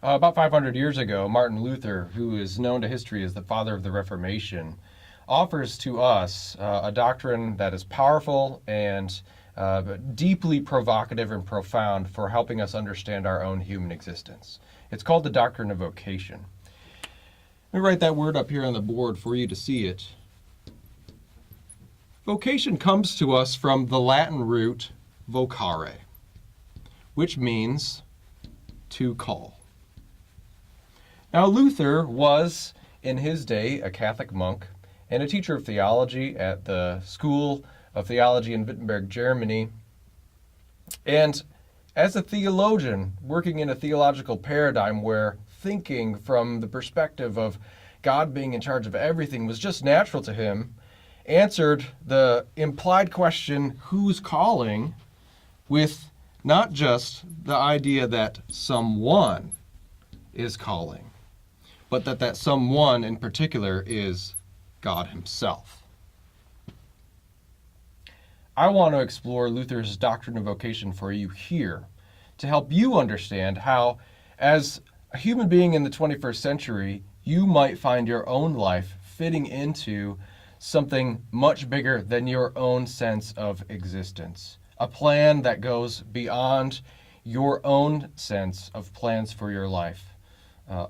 About 500 years ago, Martin Luther, who is known to history as the father of the Reformation, offers to us a doctrine that is powerful and deeply provocative and profound for helping us understand our own human existence. It's called the doctrine of vocation. Let me write that word up here on the board for you to see it. Vocation comes to us from the Latin root vocare, which means to call. Now, Luther was, in his day, a Catholic monk and a teacher of theology at the School of Theology in Wittenberg, Germany. And as a theologian, working in a theological paradigm where thinking from the perspective of God being in charge of everything was just natural to him, answered the implied question, who's calling, with not just the idea that someone is calling, but that someone in particular is God himself. I want to explore Luther's doctrine of vocation for you here to help you understand how, as a human being in the 21st century, you might find your own life fitting into something much bigger than your own sense of existence. A plan that goes beyond your own sense of plans for your life.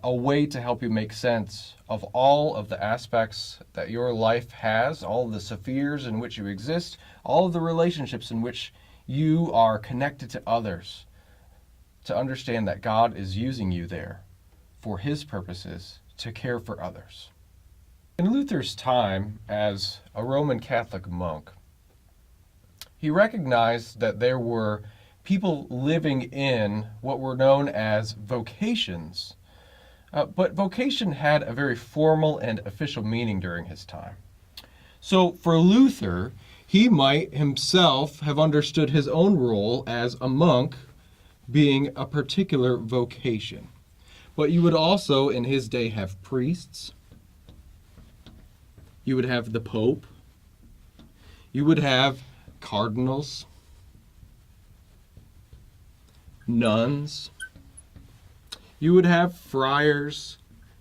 A way to help you make sense of all of the aspects that your life has, all of the spheres in which you exist, all of the relationships in which you are connected to others, to understand that God is using you there for his purposes to care for others. In Luther's time as a Roman Catholic monk, he recognized that there were people living in what were known as vocations. But vocation had a very formal and official meaning during his time. So for Luther, he might himself have understood his own role as a monk being a particular vocation. But you would also, in his day, have priests. You would have the Pope. You would have cardinals, nuns. You would have friars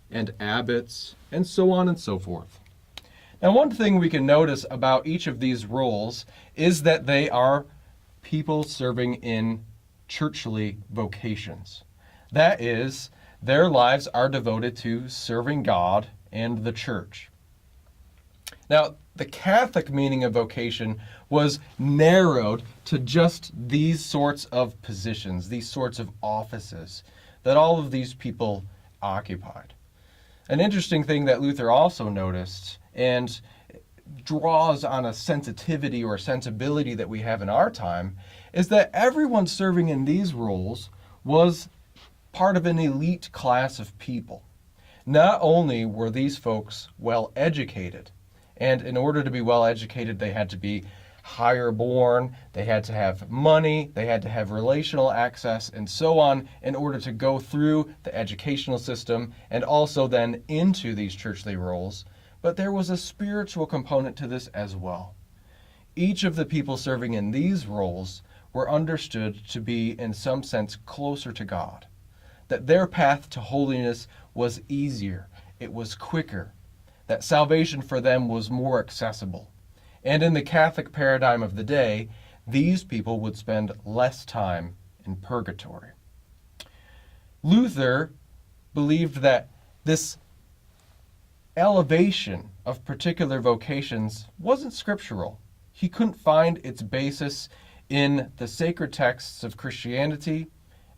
and abbots, and so on and so forth. Now, one thing we can notice about each of these roles is that they are people serving in churchly vocations. That is, their lives are devoted to serving God and the church. Now, the Catholic meaning of vocation was narrowed to just these sorts of positions, these sorts of offices that all of these people occupied. An interesting thing that Luther also noticed, and draws on a sensitivity or sensibility that we have in our time, is that everyone serving in these roles was part of an elite class of people. Not only were these folks well educated, and in order to be well educated, they had to be higher born, they had to have money, they had to have relational access, and so on in order to go through the educational system and also then into these churchly roles. But there was a spiritual component to this as well. Each of the people serving in these roles were understood to be in some sense closer to God, that their path to holiness was easier, it was quicker, that salvation for them was more accessible. And in the Catholic paradigm of the day, these people would spend less time in purgatory. Luther believed that this elevation of particular vocations wasn't scriptural. He couldn't find its basis in the sacred texts of Christianity,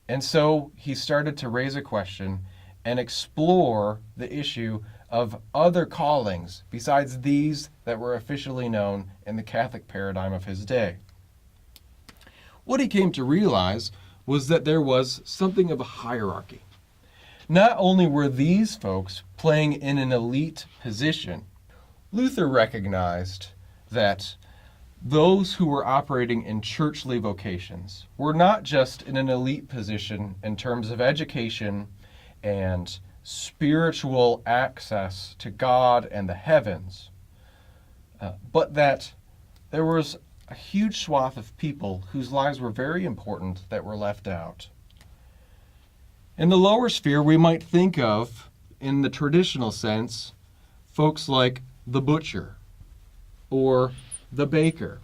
and so he started to raise a question and explore the issue of other callings besides these that were officially known in the Catholic paradigm of his day. What he came to realize was that there was something of a hierarchy. Not only were these folks playing in an elite position, Luther recognized that those who were operating in churchly vocations were not just in an elite position in terms of education and spiritual access to God and the heavens, but that there was a huge swath of people whose lives were very important that were left out. In the lower sphere, we might think of, in the traditional sense, folks like the butcher or the baker,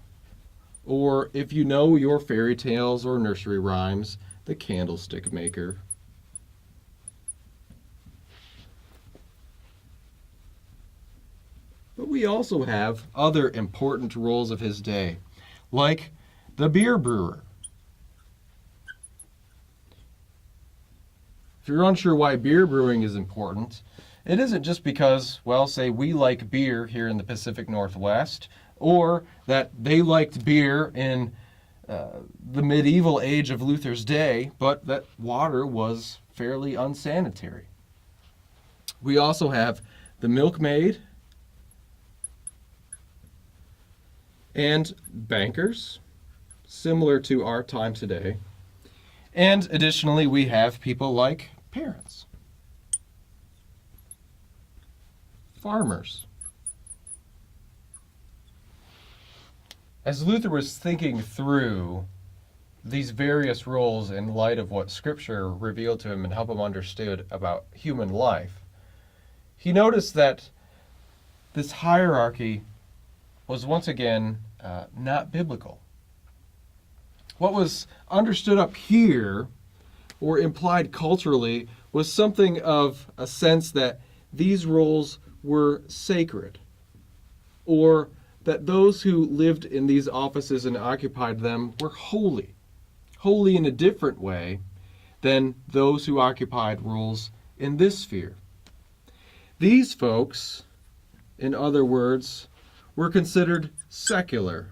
or if you know your fairy tales or nursery rhymes, the candlestick maker. But we also have other important roles of his day, like the beer brewer. If you're unsure why beer brewing is important, it isn't just because, well, say we like beer here in the Pacific Northwest, or that they liked beer in the medieval age of Luther's day, but that water was fairly unsanitary. We also have the milkmaid and bankers, similar to our time today. And additionally, we have people like parents, farmers. As Luther was thinking through these various roles in light of what Scripture revealed to him and helped him understand about human life, he noticed that this hierarchy was once again not biblical. What was understood up here, or implied culturally, was something of a sense that these roles were sacred, or that those who lived in these offices and occupied them were holy in a different way than those who occupied roles in this sphere. These folks, in other words, were considered secular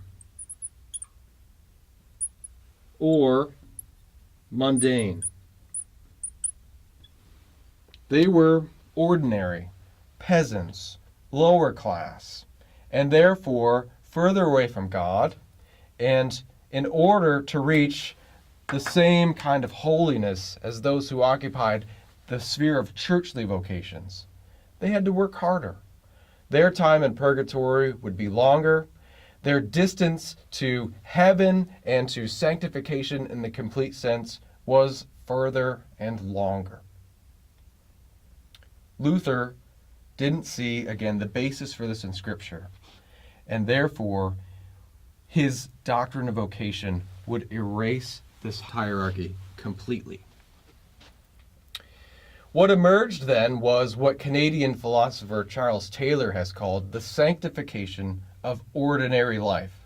or mundane. They were ordinary, peasants, lower class, and therefore further away from God, and in order to reach the same kind of holiness as those who occupied the sphere of churchly vocations, they had to work harder. Their time in purgatory would be longer. Their distance to heaven and to sanctification in the complete sense was further and longer. Luther didn't see, again, the basis for this in Scripture, and therefore his doctrine of vocation would erase this hierarchy completely. What emerged then was what Canadian philosopher Charles Taylor has called the sanctification of ordinary life.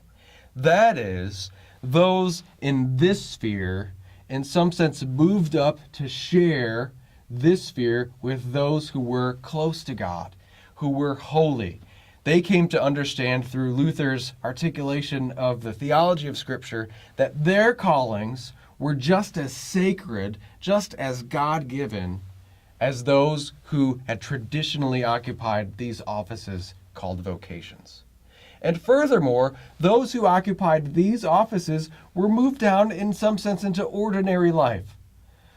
That is, those in this sphere, in some sense, moved up to share this sphere with those who were close to God, who were holy. They came to understand through Luther's articulation of the theology of Scripture that their callings were just as sacred, just as God-given, as those who had traditionally occupied these offices called vocations. And furthermore, those who occupied these offices were moved down in some sense into ordinary life,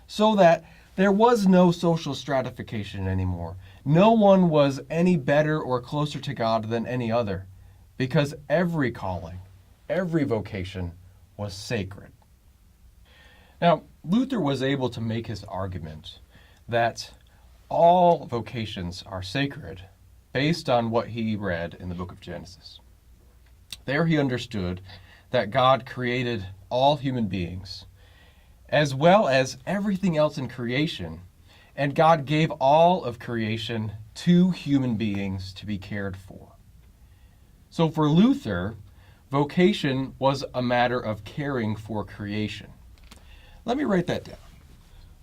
so that there was no social stratification anymore. No one was any better or closer to God than any other, because every calling, every vocation was sacred. Now, Luther was able to make his argument that all vocations are sacred based on what he read in the book of Genesis. There he understood that God created all human beings, as well as everything else in creation, and God gave all of creation to human beings to be cared for. So for Luther, vocation was a matter of caring for creation. Let me write that down.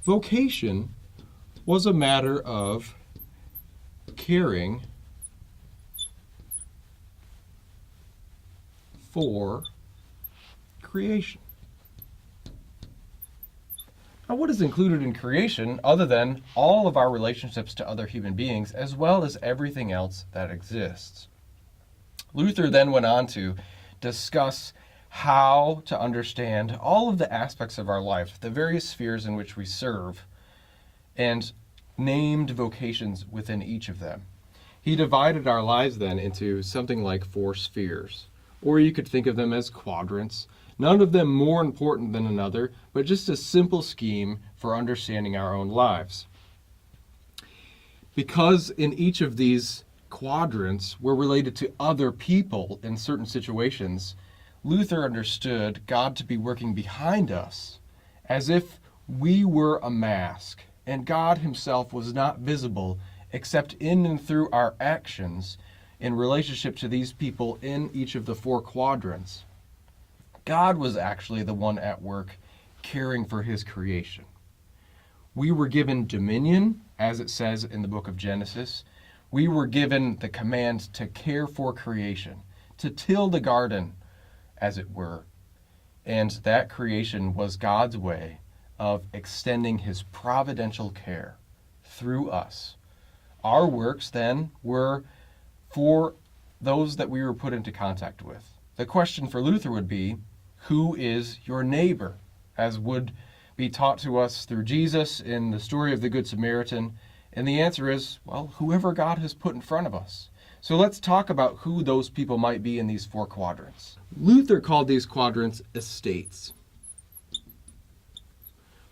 Vocation was a matter of caring for creation. Now, what is included in creation other than all of our relationships to other human beings, as well as everything else that exists? Luther then went on to discuss how to understand all of the aspects of our life, the various spheres in which we serve, and named vocations within each of them. He divided our lives then into something like 4 spheres, or you could think of them as quadrants. None of them more important than another, but just a simple scheme for understanding our own lives. Because in each of these quadrants we're related to other people in certain situations, Luther understood God to be working behind us as if we were a mask, and God himself was not visible except in and through our actions in relationship to these people in each of the four quadrants. God was actually the one at work caring for his creation. We were given dominion, as it says in the book of Genesis. We were given the command to care for creation, to till the garden, as it were. And that creation was God's way of extending his providential care through us. Our works, then, were for those that we were put into contact with. The question for Luther would be, who is your neighbor? As would be taught to us through Jesus in the story of the Good Samaritan. And the answer is, well, whoever God has put in front of us. So let's talk about who those people might be in these four quadrants. Luther called these quadrants estates.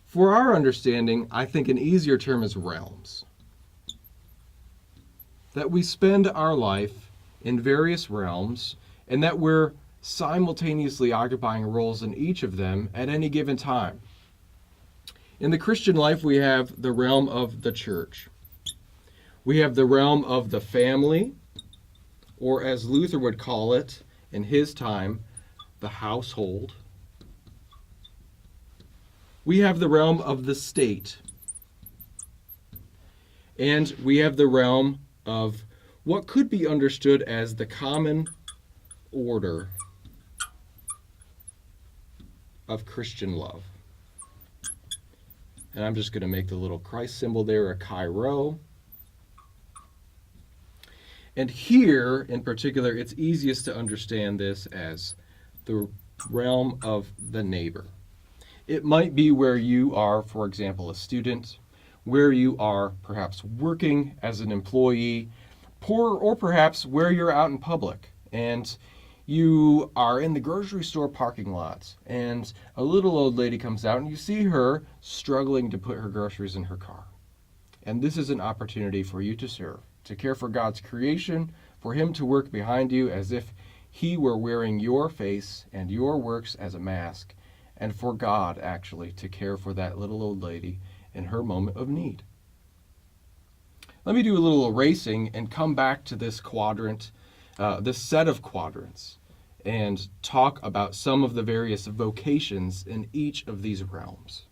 For our understanding, I think an easier term is realms. That we spend our life in various realms, and that we're simultaneously occupying roles in each of them at any given time. In the Christian life, we have the realm of the church. We have the realm of the family, or as Luther would call it in his time, the household. We have the realm of the state. And we have the realm of what could be understood as the common order of Christian love. And I'm just going to make the little Christ symbol there a chi-rho. And here, in particular, it's easiest to understand this as the realm of the neighbor. It might be where you are, for example, a student, where you are perhaps working as an employee, or perhaps where you're out in public and you are in the grocery store parking lot and a little old lady comes out and you see her struggling to put her groceries in her car. And this is an opportunity for you to serve, to care for God's creation, for him to work behind you as if he were wearing your face and your works as a mask, and for God actually to care for that little old lady in her moment of need. Let me do a little erasing and come back to this quadrant, this set of quadrants, and talk about some of the various vocations in each of these realms.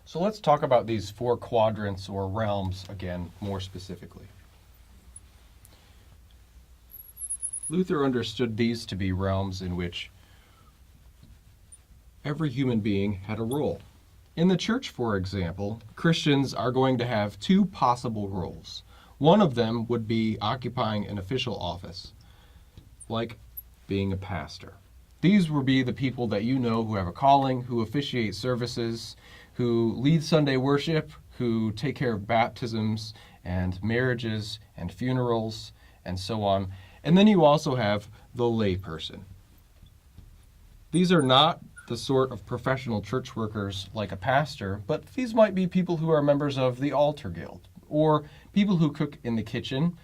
So let's talk about these four quadrants or realms again more specifically. Luther understood these to be realms in which every human being had a role. In the church, for example, Christians are going to have two possible roles. One of them would be occupying an official office, like being a pastor. These will be the people that you know who have a calling, who officiate services, who lead Sunday worship, who take care of baptisms and marriages and funerals and so on. And then you also have the lay person. These are not the sort of professional church workers like a pastor, but these might be people who are members of the altar guild, or people who cook in the kitchen,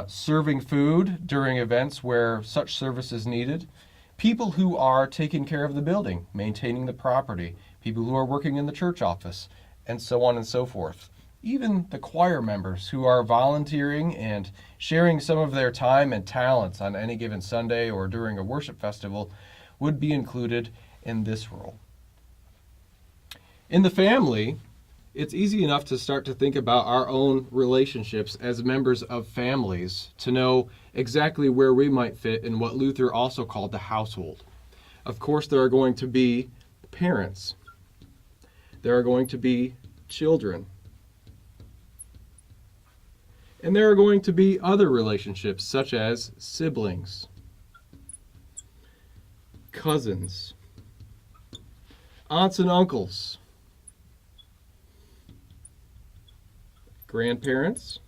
serving food during events where such service is needed, people who are taking care of the building, maintaining the property, people who are working in the church office, and so on and so forth. Even the choir members who are volunteering and sharing some of their time and talents on any given Sunday or during a worship festival would be included in this role. In the family, it's easy enough to start to think about our own relationships as members of families to know exactly where we might fit in what Luther also called the household. Of course, there are going to be parents. There are going to be children. And there are going to be other relationships such as siblings, cousins, aunts and uncles, grandparents,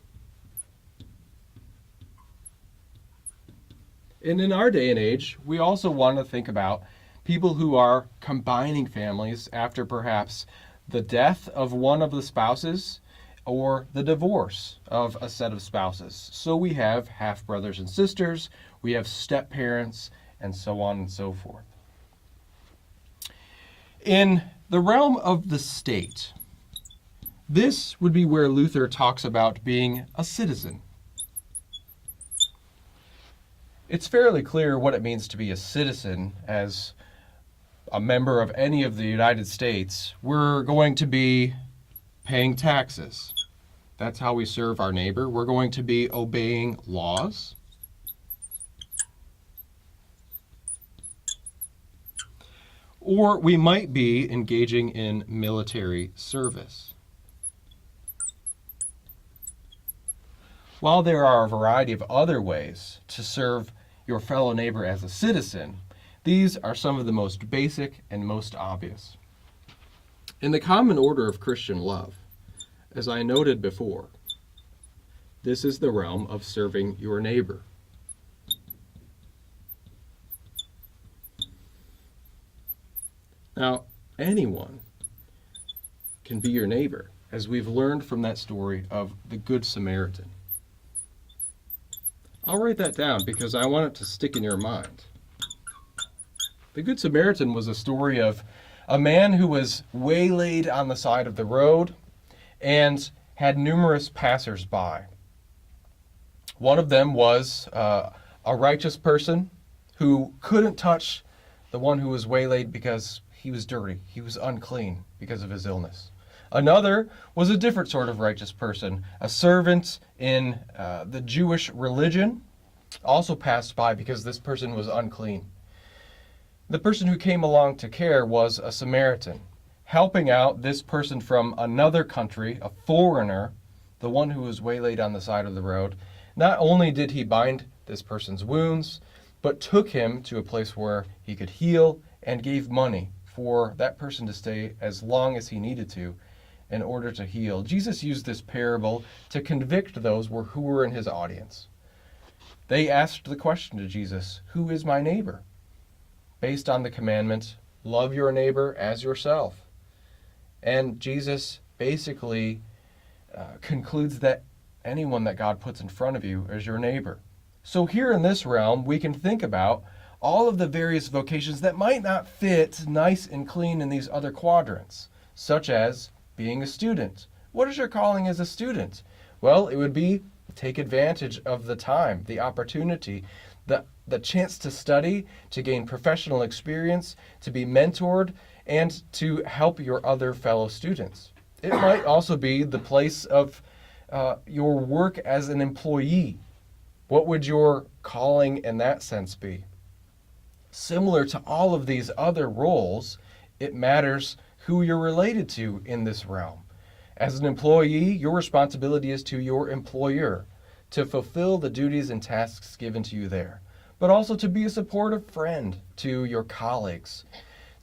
And in our day and age, we also want to think about people who are combining families after perhaps the death of one of the spouses or the divorce of a set of spouses. So we have half brothers and sisters, we have step parents, and so on and so forth. In the realm of the state, this would be where Luther talks about being a citizen. It's fairly clear what it means to be a citizen as a member of any of the United States. We're going to be paying taxes. That's how we serve our neighbor. We're going to be obeying laws. Or we might be engaging in military service. While there are a variety of other ways to serve your fellow neighbor as a citizen, these are some of the most basic and most obvious. In the common order of Christian love, as I noted before, this is the realm of serving your neighbor. Now, anyone can be your neighbor, as we've learned from that story of the Good Samaritan. I'll write that down because I want it to stick in your mind. The Good Samaritan was a story of a man who was waylaid on the side of the road and had numerous passers-by. One of them was a righteous person who couldn't touch the one who was waylaid because he was dirty. He was unclean because of his illness. Another was a different sort of righteous person, a servant in the Jewish religion, also passed by because this person was unclean. The person who came along to care was a Samaritan, helping out this person from another country, a foreigner, the one who was waylaid on the side of the road. Not only did he bind this person's wounds, but took him to a place where he could heal and gave money for that person to stay as long as he needed to in order to heal. Jesus used this parable to convict those who were in his audience. They asked the question to Jesus, "Who is my neighbor?" Based on the commandment, love your neighbor as yourself. And Jesus basically concludes that anyone that God puts in front of you is your neighbor. So here in this realm, we can think about all of the various vocations that might not fit nice and clean in these other quadrants, such as being a student. What is your calling as a student? Well, it would be take advantage of the time, the opportunity, the chance to study, to gain professional experience, to be mentored, and to help your other fellow students. It might also be the place of your work as an employee. What would your calling in that sense be? Similar to all of these other roles, it matters who you're related to in this realm. As an employee, your responsibility is to your employer to fulfill the duties and tasks given to you there, but also to be a supportive friend to your colleagues,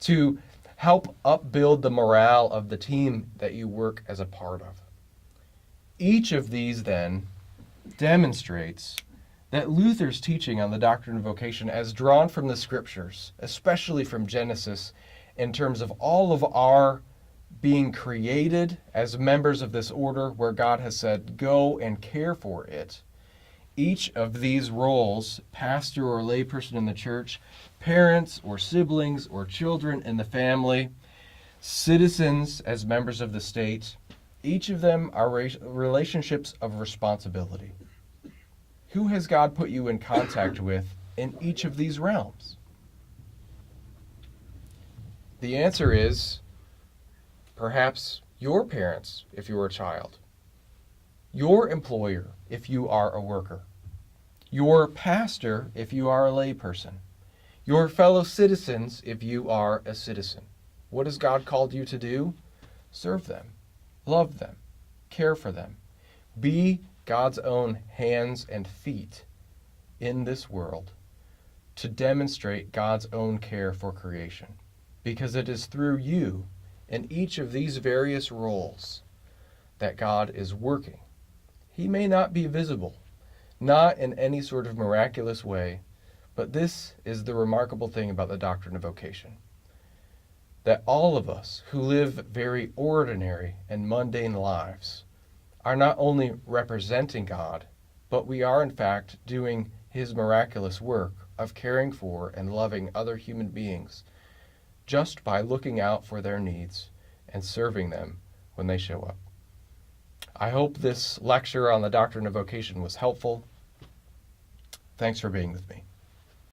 to help upbuild the morale of the team that you work as a part of. Each of these then demonstrates that Luther's teaching on the doctrine of vocation, as drawn from the scriptures, especially from Genesis, in terms of all of our being created as members of this order where God has said, go and care for it. Each of these roles, pastor or layperson in the church, parents or siblings or children in the family, citizens as members of the state, each of them are relationships of responsibility. Who has God put you in contact with in each of these realms? The answer is perhaps your parents if you're a child, your employer if you are a worker, your pastor if you are a layperson, your fellow citizens if you are a citizen. What has God called you to do? Serve them, love them, care for them. Be God's own hands and feet in this world to demonstrate God's own care for creation, because it is through you in each of these various roles that God is working. He may not be visible, not in any sort of miraculous way, But this is the remarkable thing about the doctrine of vocation, that all of us who live very ordinary and mundane lives are not only representing God, but we are in fact doing His miraculous work of caring for and loving other human beings just by looking out for their needs and serving them when they show up. I hope this lecture on the doctrine of vocation was helpful. Thanks for being with me.